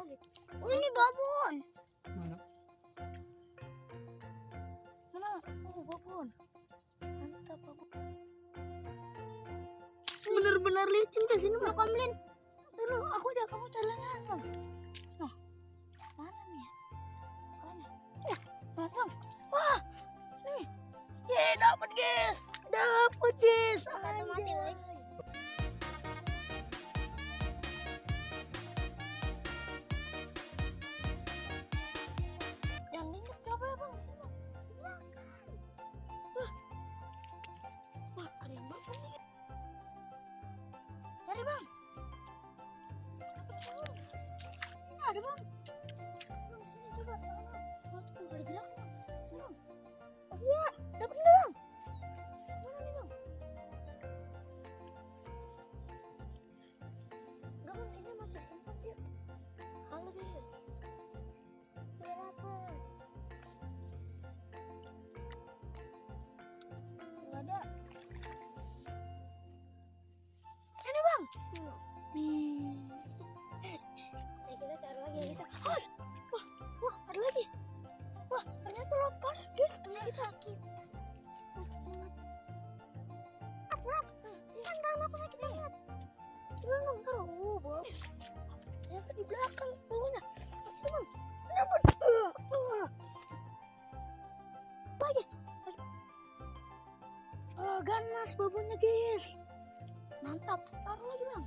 Oh, ini babon. Mana? Mana? Oh, babon. Mantap babon. Bener-bener licin ke sini, Bang. Komplain. Dulu aku aja kamu celengan, Bang. Nah. Mana nih ya? Mana? Bang. Wah. Nih. Ye, dapat, guys. Dapat, guys. Satu mati, woy. Yang ini coba ya, Bang. Sini, Bang. Wah. Wah, ada yang bagus nih. Cari, Bang. Sini ada, Bang. Bang, sini coba. Bang, tuh ada gerak, Bang. Sini, Bang. Oh iya, dapat nggak, Bang? Mana nih, Bang? Enggak, Bang, ini masih sempat ya. Halo, guys. Berapa? Nggak ada. Ini, Bang. Nih. Kita taruh lagi Bisa. Awas. Wah, ada lagi. Wah, ternyata lepas, guys. Ini sakit. Kan tangan aku sakit banget. Coba dong, taruh. Bang. Ternyata di belakang bawahnya. Bang, dapat. Lagi. Ganas babonnya, guys. Mantap. Taruh lagi, Bang.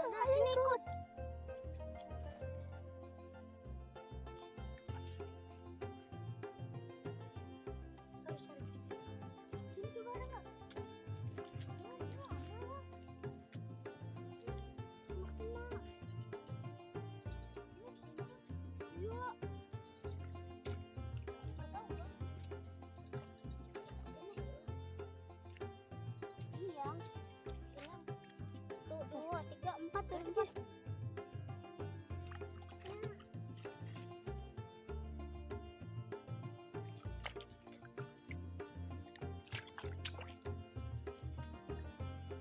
Udah, sini ikut. Sorry. Sini coba ada nggak? Yang 2, 3, 4 dari guys.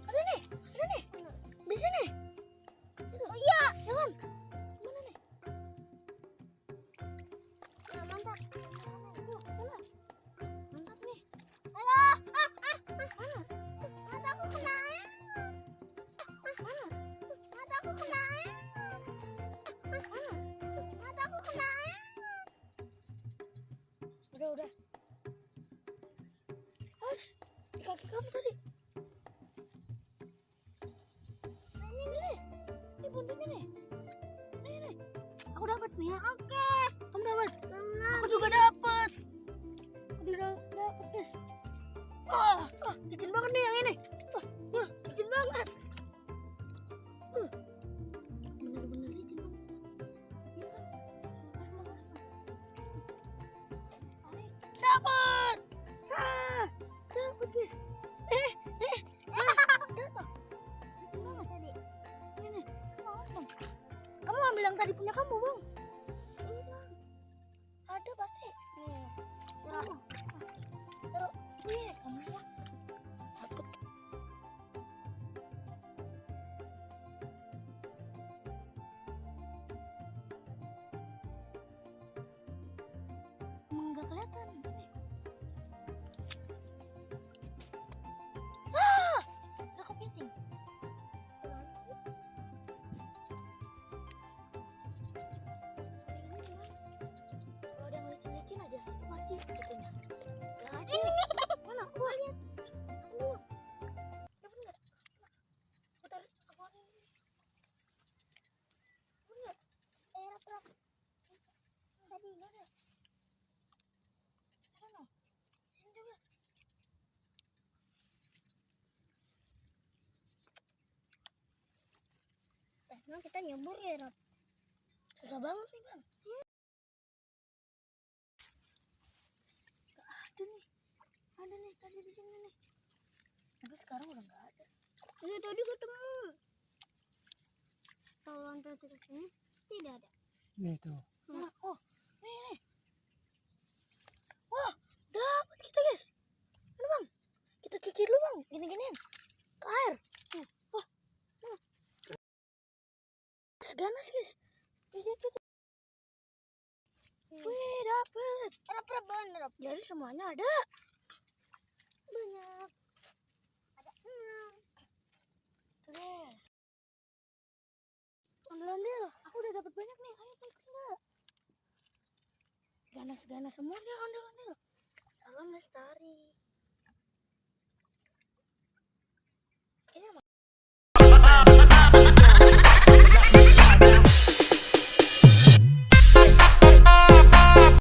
Ada nih. Di sini. Oh iya. Jangan. Mana nih? Nah, mantap. Mana? Mantap nih. Alah, Mana? mataku kena. Mana? Mataku kena. Mana? Mataku kena. Udah. Awas, di kaki kamu tadi. Ini buntutnya nih. Nih. Aku dapat nih ya. Oke. Kamu dapat. Tenang. Aku juga dapat. Aku juga dapat, guys. Licin banget nih yang ini. Licin banget. Bener-bener licin banget. Iya kan? Dapat. Dapat, guys. Jatuh. Licin banget tadi. Ini. Bang. Kamu ambil yang tadi punya kamu, Bang. Ada pasti. Nih. Taruh. Taruh. Wih, kamu ya. Dapat. Emang nggak kelihatan. Ada kepiting. Kalau ada yang licin-licin aja, itu pasti kepitingnya. Nggak ada. Mana? Gua lihat. Dapat nggak? Aku taruh. Aku ada ini. Dapat nggak? Rap. Tadi nggak ada. Mana? Sini coba. Nah, kita nyebur ya, Rap. Susah banget nih, Bang. Gak ada nih. Ada nih tadi di sini nih. Tapi sekarang udah nggak ada. Iya, tadi ketemu. Kalau lantai ke sini tidak ada. Nih tuh. Mana? Oh, nih. Wah, dapat kita, guys. Mana, Bang? Kita cuci dulu, Bang. Gini-ginian. Ke air. Wah, mana? ganas guys. Itu. Wih, dapet. Rap bener. Jadi semuanya ada. Banyak. Ada 6. Tuh guys. Ondel-ondel, aku udah dapat banyak nih. Ayo ikut enggak? Ganas-ganas semua nih ondel-ondel. Salam Lestari.